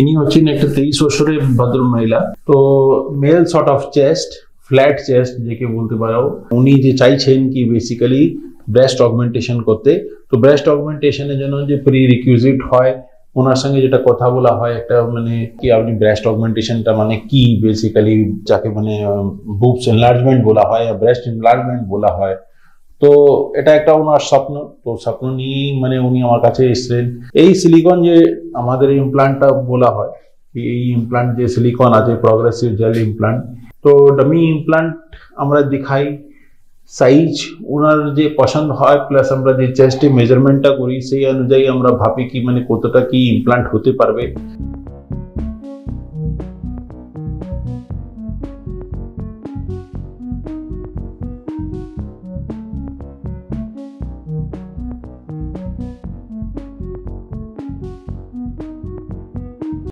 ইনি হচ্ছেন একটা 23 বছরের ভদ্র মহিলা। তো male sort of chest, flat chest যেকে বলতে পারো। উনি যে চাইছেন কি বেসিক্যালি ব্রেস্ট অগমেন্টেশন করতে। তো ব্রেস্ট অগমেন্টেশনের জন্য যে প্রি রিকুইজিট হয়, ওনার সঙ্গে যেটা কথা বলা হয় একটা মানে কি আপনি ব্রেস্ট অগমেন্টেশনটা মানে কি বেসিক্যালি, যাকে মানে বুবস এনলার্জমেন্ট বলা হয়, ব্রেস্ট এনলার্জমেন্ট বলা হয়। তো এটা একটা ওনার স্বপ্ন। তো স্বপ্ন নিয়ে মানে উনি আমার কাছে এসেছেন। এই সিলিকন যে আমাদের ইমপ্লান্টটা বলা হয়, এই ইমপ্লান্ট যে সিলিকন আছে প্রগ্রেসিভ জেল ইমপ্লান্ট, তো ডামি ইমপ্লান্ট আমরা দেখাই, সাইজ ওনার যে পছন্দ হয় প্লাস আমরা যে চেস্টে মেজারমেন্টটা করি সেই অনুযায়ী আমরা ভাবি কি মানে কতটা কি ইমপ্লান্ট হতে পারবে।